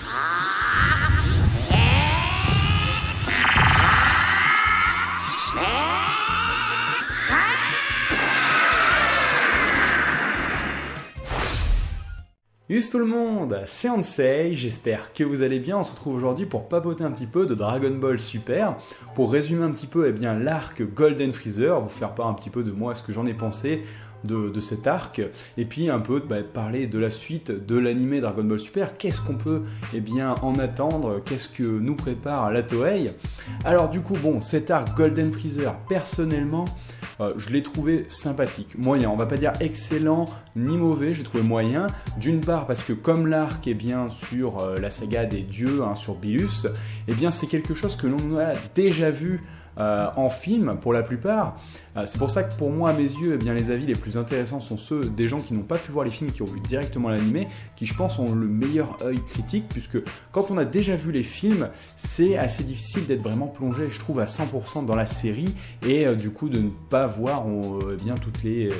Salut tout le monde, c'est Ansei, j'espère que vous allez bien. On se retrouve aujourd'hui pour papoter un petit peu de Dragon Ball Super, pour résumer un petit peu l'arc Golden Freezer, vous faire part un petit peu de moi, ce que j'en ai pensé de cet arc, et puis un peu parler de la suite de l'anime Dragon Ball Super, qu'est-ce qu'on peut en attendre, qu'est-ce que nous prépare la Toei. Alors du coup, cet arc Golden Freezer, personnellement, je l'ai trouvé sympathique, moyen, on va pas dire excellent ni mauvais, j'ai trouvé moyen, d'une part parce que comme l'arc est bien sur la saga des dieux, sur Bilus, c'est quelque chose que l'on a déjà vu en film pour la plupart. C'est pour ça que pour moi, à mes yeux, les avis les plus intéressants sont ceux des gens qui n'ont pas pu voir les films, qui ont vu directement l'animé, qui je pense ont le meilleur œil critique, puisque quand on a déjà vu les films, c'est assez difficile d'être vraiment plongé, je trouve, à 100% dans la série, et du coup de ne pas voir toutes les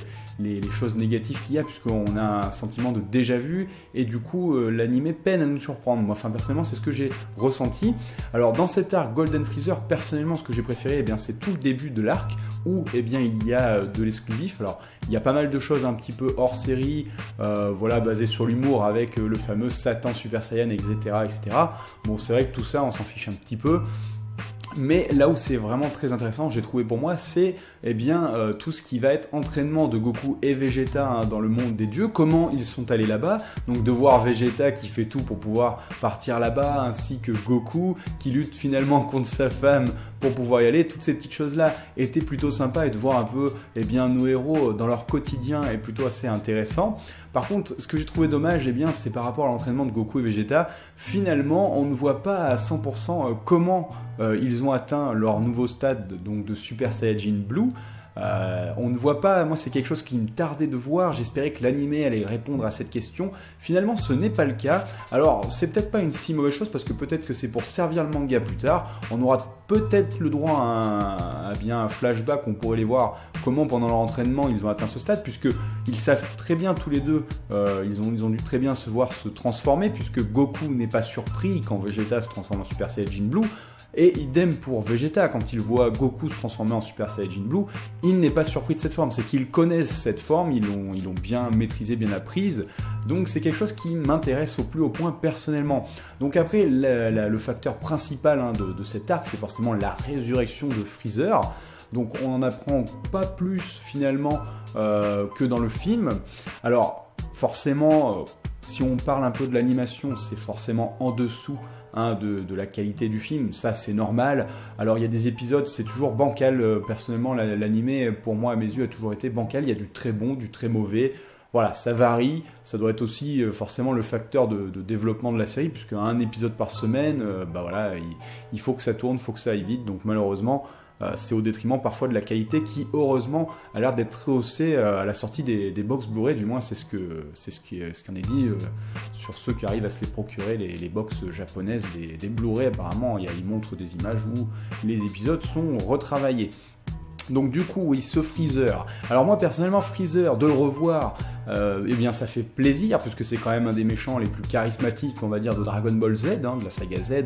choses négatives qu'il y a, puisqu'on a un sentiment de déjà-vu, et du coup l'animé peine à nous surprendre. Moi, personnellement, c'est ce que j'ai ressenti. Alors dans cet arc Golden Freezer, personnellement, ce que j'ai préféré, c'est tout le début de l'arc, où il y a de l'exclusif. Alors il y a pas mal de choses un petit peu hors série, basées sur l'humour, avec le fameux Satan Super Saiyan, etc., etc. Bon, c'est vrai que tout ça, on s'en fiche un petit peu. Mais là où c'est vraiment très intéressant, j'ai trouvé pour moi, c'est tout ce qui va être entraînement de Goku et Vegeta dans le monde des dieux, comment ils sont allés là-bas, donc de voir Vegeta qui fait tout pour pouvoir partir là-bas, ainsi que Goku qui lutte finalement contre sa femme pour pouvoir y aller, toutes ces petites choses-là étaient plutôt sympas, et de voir un peu nos héros dans leur quotidien est plutôt assez intéressant. Par contre, ce que j'ai trouvé dommage, c'est par rapport à l'entraînement de Goku et Vegeta, finalement on ne voit pas à 100% comment ils ont atteint leur nouveau stade donc de Super Saiyajin Blue. On ne voit pas, moi c'est quelque chose qui me tardait de voir, j'espérais que l'animé allait répondre à cette question, finalement ce n'est pas le cas. Alors c'est peut-être pas une si mauvaise chose, parce que peut-être que c'est pour servir le manga plus tard, on aura peut-être le droit à un flashback, on pourrait les voir comment pendant leur entraînement ils ont atteint ce stade, puisque ils savent très bien tous les deux, ils ont dû très bien se voir se transformer, puisque Goku n'est pas surpris quand Vegeta se transforme en Super Saiyajin Blue. Et idem pour Vegeta, quand il voit Goku se transformer en Super Saiyajin Blue, il n'est pas surpris de cette forme, c'est qu'ils connaissent cette forme, ils l'ont bien maîtrisée, bien apprise, donc c'est quelque chose qui m'intéresse au plus haut point personnellement. Donc après, le facteur principal de cet arc, c'est forcément la résurrection de Freezer, donc on n'en apprend pas plus finalement que dans le film. Alors forcément, si on parle un peu de l'animation, c'est forcément en dessous de la qualité du film, ça c'est normal. Alors il y a des épisodes, c'est toujours bancal, personnellement l'animé pour moi à mes yeux a toujours été bancal, il y a du très bon, du très mauvais, voilà, ça varie, ça doit être aussi forcément le facteur de développement de la série, puisque un épisode par semaine, il faut que ça tourne, il faut que ça aille vite, donc malheureusement c'est au détriment parfois de la qualité qui, heureusement, a l'air d'être rehaussée à la sortie des box Blu-ray, du moins c'est ce qu'on est dit sur ceux qui arrivent à se les procurer, les box japonaises, des Blu-ray apparemment, ils montrent des images où les épisodes sont retravaillés. Donc du coup, oui, ce Freezer. Alors moi, personnellement, Freezer, de le revoir, ça fait plaisir, puisque c'est quand même un des méchants les plus charismatiques, on va dire, de Dragon Ball Z, de la saga Z,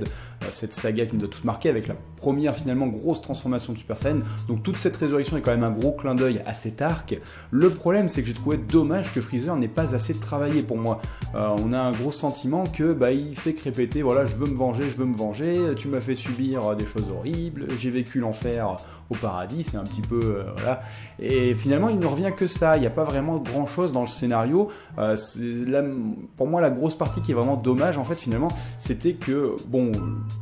cette saga qui nous a tous marqué, avec la première, finalement, grosse transformation de Super Saiyan. Donc toute cette résurrection est quand même un gros clin d'œil à cet arc. Le problème, c'est que j'ai trouvé dommage que Freezer n'ait pas assez travaillé pour moi. On a un gros sentiment que, il fait que répéter, voilà, je veux me venger, tu m'as fait subir des choses horribles, j'ai vécu l'enfer au paradis, c'est un petit peu voilà, et finalement il ne revient que ça, il n'y a pas vraiment grand chose dans le scénario. Pour moi la grosse partie qui est vraiment dommage en fait finalement, c'était que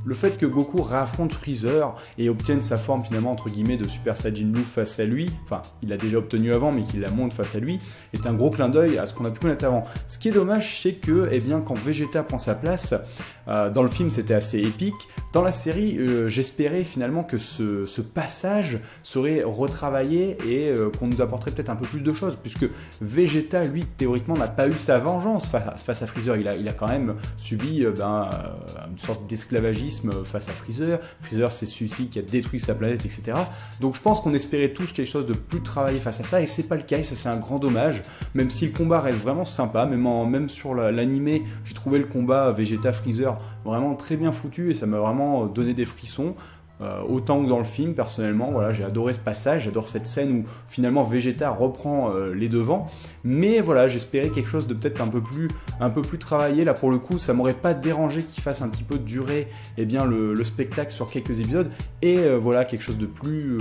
le fait que Goku réaffronte Freezer et obtienne sa forme finalement entre guillemets de Super Saiyajin Blue face à lui, enfin il l'a déjà obtenu avant mais qu'il la montre face à lui, est un gros clin d'œil à ce qu'on a pu connaître avant. Ce qui est dommage, c'est que quand Vegeta prend sa place, dans le film c'était assez épique, dans la série j'espérais finalement que ce passage serait retravaillé et qu'on nous apporterait peut-être un peu plus de choses, puisque Vegeta lui théoriquement n'a pas eu sa vengeance face à Freezer, il a quand même subi une sorte d'esclavagisme face à Freezer. Freezer c'est celui qui a détruit sa planète, etc. Donc je pense qu'on espérait tous quelque chose de plus travaillé face à ça, et c'est pas le cas, et ça c'est un grand dommage, même si le combat reste vraiment sympa, même sur l'animé, j'ai trouvé le combat Vegeta-Freezer Freezer vraiment très bien foutu et ça m'a vraiment donné des frissons. Autant que dans le film, personnellement, voilà, j'ai adoré ce passage, j'adore cette scène où finalement Vegeta reprend les devants, mais voilà, j'espérais quelque chose de peut-être un peu plus travaillé. Là pour le coup, ça m'aurait pas dérangé qu'il fasse un petit peu durer le spectacle sur quelques épisodes, et voilà, quelque chose de plus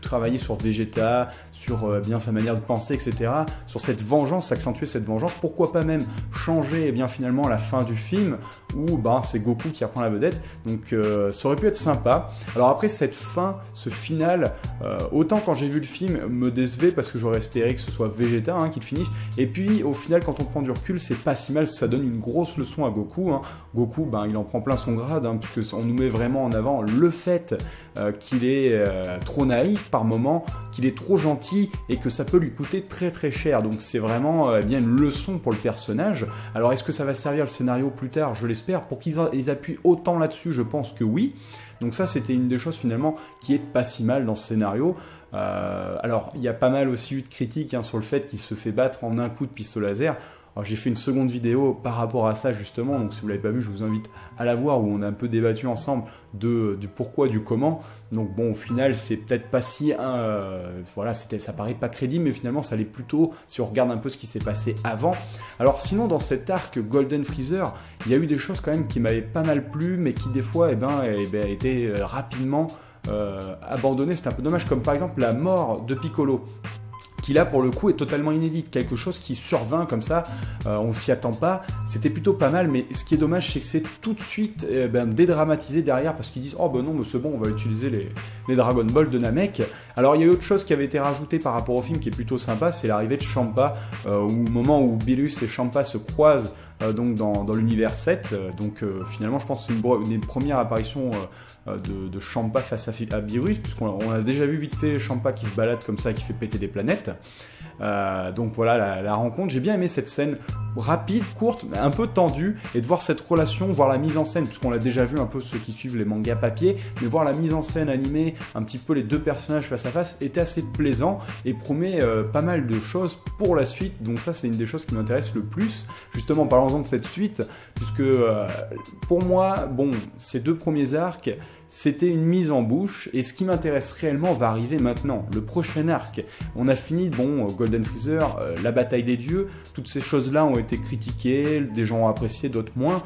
travaillé sur Vegeta, sur bien sa manière de penser, etc., sur cette vengeance, accentuer cette vengeance. Pourquoi pas même changer finalement la fin du film, où c'est Goku qui reprend la vedette, donc ça aurait pu être sympa. Alors après, cette fin, ce final, autant quand j'ai vu le film, me décevait parce que j'aurais espéré que ce soit Vegeta qui le finisse. Et puis au final, quand on prend du recul, c'est pas si mal, ça donne une grosse leçon à Goku. Goku, il en prend plein son grade, puisqu'on nous met vraiment en avant le fait qu'il est trop naïf par moment, qu'il est trop gentil et que ça peut lui coûter très très cher. Donc c'est vraiment une leçon pour le personnage. Alors est-ce que ça va servir le scénario plus tard? Je l'espère. Pour qu'ils appuient autant là-dessus, je pense que oui. Donc ça, c'était une des choses finalement qui est pas si mal dans ce scénario. Alors, il y a pas mal aussi eu de critiques sur le fait qu'il se fait battre en un coup de pistolet laser. Alors, j'ai fait une seconde vidéo par rapport à ça justement, donc si vous ne l'avez pas vu, je vous invite à la voir, où on a un peu débattu ensemble du pourquoi, du comment. Donc bon, au final, c'est peut-être pas si... voilà, ça paraît pas crédible, mais finalement, ça l'est plutôt si on regarde un peu ce qui s'est passé avant. Alors sinon, dans cet arc Golden Freezer, il y a eu des choses quand même qui m'avaient pas mal plu, mais qui des fois étaient rapidement abandonnées. C'était un peu dommage, comme par exemple la mort de Piccolo, qui là pour le coup est totalement inédite, quelque chose qui survint comme ça, on s'y attend pas, c'était plutôt pas mal, mais ce qui est dommage c'est que c'est tout de suite dédramatisé derrière, parce qu'ils disent oh non mais c'est bon, on va utiliser les Dragon Ball de Namek. Alors il y a autre chose qui avait été rajoutée par rapport au film qui est plutôt sympa, c'est l'arrivée de Champa, au moment où Beerus et Champa se croisent donc dans l'univers 7, finalement je pense que c'est une première apparition de Champa face à Beerus, puisqu'on a déjà vu vite fait Champa qui se balade comme ça, qui fait péter des planètes. Donc voilà la rencontre. J'ai bien aimé cette scène rapide, courte, un peu tendue, et de voir cette relation, voir la mise en scène, puisqu'on l'a déjà vu un peu ceux qui suivent les mangas papier, mais voir la mise en scène animée, un petit peu les deux personnages face à face, était assez plaisant et promet pas mal de choses pour la suite. Donc ça c'est une des choses qui m'intéresse le plus, justement parlons-en de cette suite, puisque pour moi, ces deux premiers arcs, c'était une mise en bouche, et ce qui m'intéresse réellement va arriver maintenant, le prochain arc. On a fini, Golden Freezer, la bataille des dieux, toutes ces choses-là ont été critiquées, des gens ont apprécié, d'autres moins.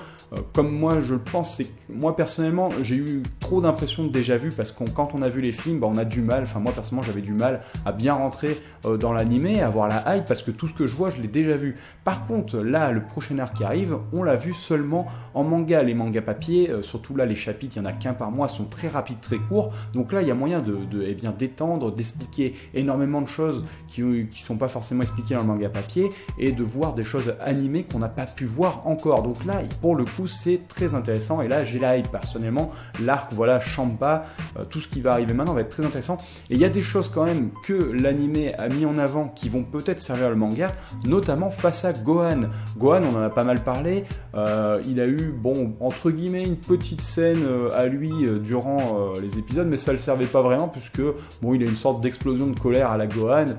Comme moi je le pense, c'est que moi personnellement j'ai eu trop d'impressions de déjà vu, parce que quand on a vu les films, on a du mal, moi personnellement j'avais du mal à bien rentrer dans l'animé, à voir la hype, parce que tout ce que je vois je l'ai déjà vu. Par contre là, le prochain arc qui arrive, on l'a vu seulement en manga. Les mangas papier, surtout là les chapitres, il n'y en a qu'un par mois, sont très rapides, très courts, donc là il y a moyen d'étendre, d'expliquer énormément de choses qui sont pas forcément expliquées dans le manga papier, et de voir des choses animées qu'on n'a pas pu voir encore. Donc là pour le coup c'est très intéressant, et là j'ai la hype personnellement. L'arc Champa, tout ce qui va arriver maintenant va être très intéressant, et il y a des choses quand même que l'animé a mis en avant qui vont peut-être servir le manga, notamment face à Gohan. Gohan, on en a pas mal parlé, il a eu entre guillemets une petite scène à lui durant les épisodes, mais ça le servait pas vraiment, puisque il a une sorte d'explosion de colère à la Gohan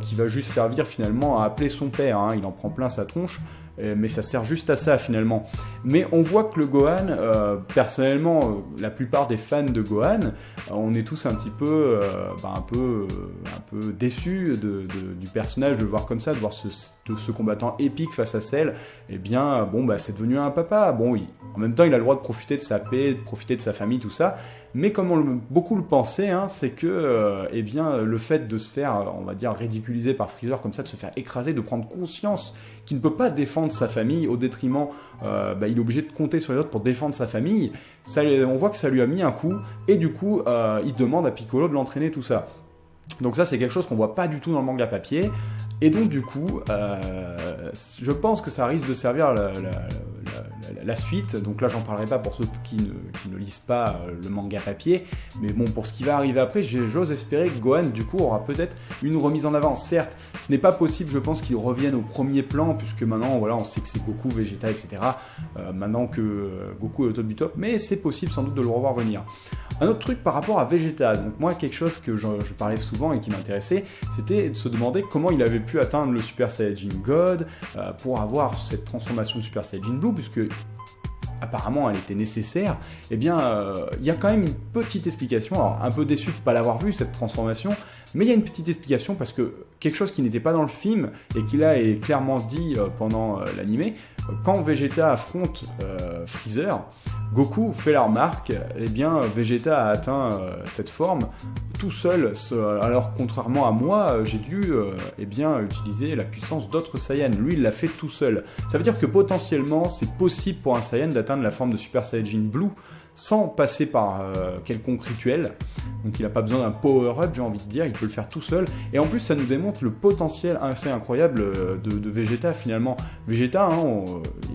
qui va juste servir finalement à appeler son père, il en prend plein sa tronche, mais ça sert juste à ça finalement. Mais on voit que le Gohan, personnellement, la plupart des fans de Gohan, on est tous un petit peu, un peu déçus du personnage, de le voir comme ça, de voir ce combattant épique face à Cell. C'est devenu un papa. En même temps, il a le droit de profiter de sa paix, de profiter de sa famille, tout ça. Mais comme beaucoup le pensaient, c'est que le fait de se faire, on va dire, ridiculiser par Freezer comme ça, de se faire écraser, de prendre conscience qu'il ne peut pas défendre sa famille au détriment, il est obligé de compter sur les autres pour défendre sa famille, on voit que ça lui a mis un coup, et du coup, il demande à Piccolo de l'entraîner, tout ça. Donc ça, c'est quelque chose qu'on voit pas du tout dans le manga papier. Et donc du coup, je pense que ça risque de servir la suite. Donc là, j'en parlerai pas pour ceux qui ne lisent pas le manga papier. Mais pour ce qui va arriver après, j'ose espérer que Gohan, du coup, aura peut-être une remise en avant. Certes, ce n'est pas possible, je pense, qu'il revienne au premier plan, puisque maintenant, on sait que c'est Goku, Vegeta, etc. Maintenant que Goku est au top du top, mais c'est possible sans doute de le revoir venir. Un autre truc par rapport à Vegeta, donc moi, quelque chose que je parlais souvent et qui m'intéressait, c'était de se demander comment il avait pu atteindre le Super Saiyajin God pour avoir cette transformation de Super Saiyajin Blue, puisque apparemment elle était nécessaire, eh bien il y a quand même une petite explication. Alors un peu déçu de ne pas l'avoir vu cette transformation, mais il y a une petite explication parce que quelque chose qui n'était pas dans le film et qui là est clairement dit pendant l'animé, quand Vegeta affronte Freezer, Goku fait la remarque, eh bien Vegeta a atteint cette forme tout seul, alors contrairement à moi, j'ai dû eh bien, utiliser la puissance d'autres Saiyans. Lui, il l'a fait tout seul. Ça veut dire que potentiellement, c'est possible pour un Saiyan d'atteindre la forme de Super Saiyajin Blue sans passer par quelconque rituel. Donc il n'a pas besoin d'un power-up, j'ai envie de dire, il peut le faire tout seul. Et en plus, ça nous démontre le potentiel assez incroyable de Vegeta finalement. Vegeta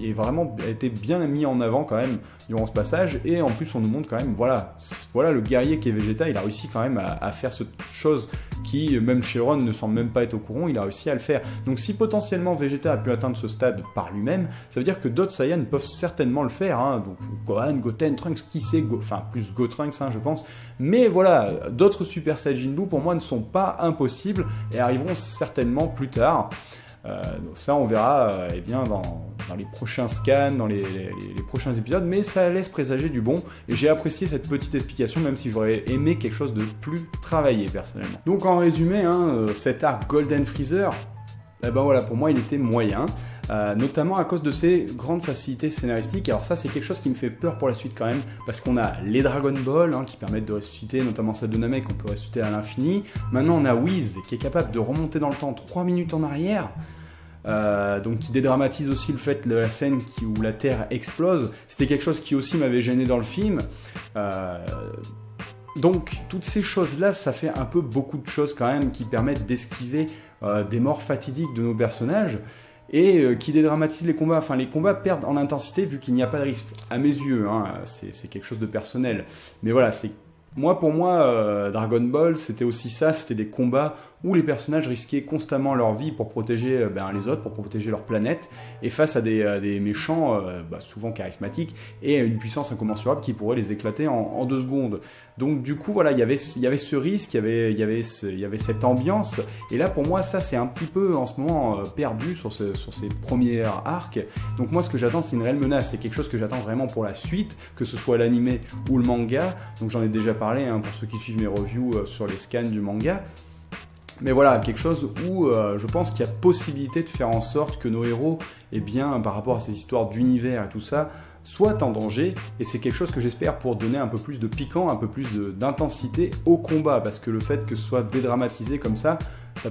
est vraiment a été bien mis en avant quand même durant ce passage. Et en plus, on nous montre quand même, voilà le guerrier qui est Vegeta, il a réussi quand même à faire cette chose qui, même Shenron ne semble même pas être au courant, il a réussi à le faire. Donc si potentiellement Vegeta a pu atteindre ce stade par lui-même, ça veut dire que d'autres Saiyans peuvent certainement le faire. Donc Gohan, Goten, Trunks, qui sait, enfin plus Gotrunks je pense. Mais voilà, d'autres Super Saiyajin Blue pour moi ne sont pas impossibles et arriveront certainement plus tard. Donc ça on verra eh bien, dans les prochains scans, dans les prochains épisodes, mais ça laisse présager du bon et j'ai apprécié cette petite explication même si j'aurais aimé quelque chose de plus travaillé personnellement. Donc en résumé, cet arc Golden Freezer, eh ben voilà, pour moi il était moyen, notamment à cause de ses grandes facilités scénaristiques. Alors ça c'est quelque chose qui me fait peur pour la suite quand même, parce qu'on a les Dragon Ball qui permettent de ressusciter, notamment celle de Namek qu'on peut ressusciter à l'infini. Maintenant on a Whis qui est capable de remonter dans le temps 3 minutes en arrière. Donc qui dédramatise aussi le fait de la scène où la Terre explose. C'était quelque chose qui aussi m'avait gêné dans le film. Donc toutes ces choses-là, ça fait un peu beaucoup de choses quand même qui permettent d'esquiver des morts fatidiques de nos personnages et qui dédramatisent les combats. Enfin, les combats perdent en intensité vu qu'il n'y a pas de risque. À mes yeux, c'est quelque chose de personnel. Mais voilà, pour moi, Dragon Ball, c'était aussi ça, c'était des combats où les personnages risquaient constamment leur vie pour protéger les autres, pour protéger leur planète, et face à des méchants souvent charismatiques et à une puissance incommensurable qui pourrait les éclater en 2 secondes. Donc du coup, voilà, il y avait ce risque, il y avait cette ambiance, et là pour moi, ça c'est un petit peu en ce moment perdu sur ces premiers arcs. Donc moi, ce que j'attends, c'est une réelle menace, c'est quelque chose que j'attends vraiment pour la suite, que ce soit l'animé ou le manga. Donc j'en ai déjà parlé pour ceux qui suivent mes reviews sur les scans du manga. Mais voilà, quelque chose où je pense qu'il y a possibilité de faire en sorte que nos héros, eh bien, par rapport à ces histoires d'univers et tout ça, soient en danger. Et c'est quelque chose que j'espère pour donner un peu plus de piquant, un peu plus d'intensité au combat. Parce que le fait que ce soit dédramatisé comme ça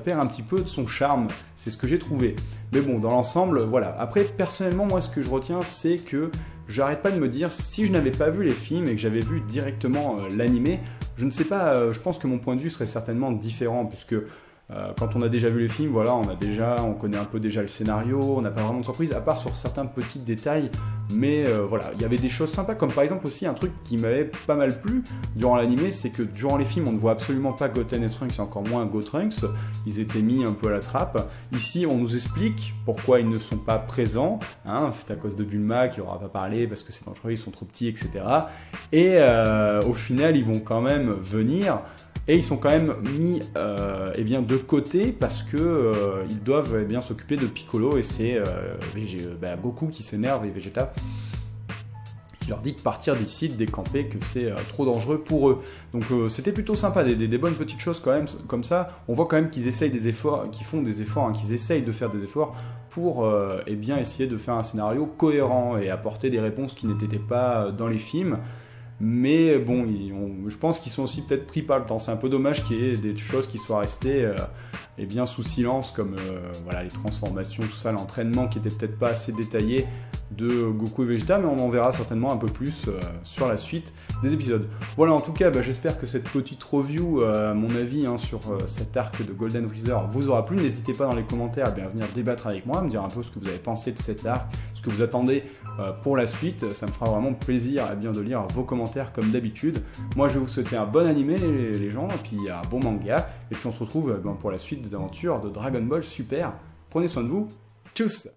perd un petit peu de son charme. C'est ce que j'ai trouvé. Mais bon, dans l'ensemble, voilà. Après, personnellement, moi, ce que je retiens, c'est que j'arrête pas de me dire, si je n'avais pas vu les films et que j'avais vu directement l'animé, je ne sais pas, je pense que mon point de vue serait certainement différent, puisque quand on a déjà vu les films, voilà, on connaît un peu déjà le scénario, on n'a pas vraiment de surprise, à part sur certains petits détails, mais voilà, il y avait des choses sympas, comme par exemple aussi un truc qui m'avait pas mal plu durant l'animé, c'est que durant les films, on ne voit absolument pas Goten et Trunks, et encore moins Gotrunks, ils étaient mis un peu à la trappe. Ici, on nous explique pourquoi ils ne sont pas présents, c'est à cause de Bulma qui n'aura pas parlé, parce que c'est dangereux, ils sont trop petits, etc. Et au final, ils vont quand même venir. Et ils sont quand même mis de côté parce que ils doivent s'occuper de Piccolo et c'est Goku qui s'énerve et Vegeta qui leur dit de partir d'ici, de décamper, que c'est trop dangereux pour eux. Donc c'était plutôt sympa, des bonnes petites choses quand même comme ça. On voit quand même qu'ils essayent des efforts, qu'ils font des efforts, qu'ils essayent de faire des efforts pour essayer de faire un scénario cohérent et apporter des réponses qui n'étaient pas dans les films. Mais bon, je pense qu'ils sont aussi peut-être pris par le temps. C'est un peu dommage qu'il y ait des choses qui soient restées sous silence, comme les transformations, tout ça, l'entraînement qui était peut-être pas assez détaillé de Goku et Vegeta, mais on en verra certainement un peu plus sur la suite des épisodes. Voilà, en tout cas, j'espère que cette petite review, mon avis sur cet arc de Golden Freezer vous aura plu. N'hésitez pas dans les commentaires à venir débattre avec moi, à me dire un peu ce que vous avez pensé de cet arc, ce que vous attendez pour la suite. Ça me fera vraiment plaisir de lire vos commentaires comme d'habitude. Moi, je vais vous souhaiter un bon animé, les gens, et puis un bon manga, et puis on se retrouve pour la suite des aventures de Dragon Ball Super. Prenez soin de vous, tchuss!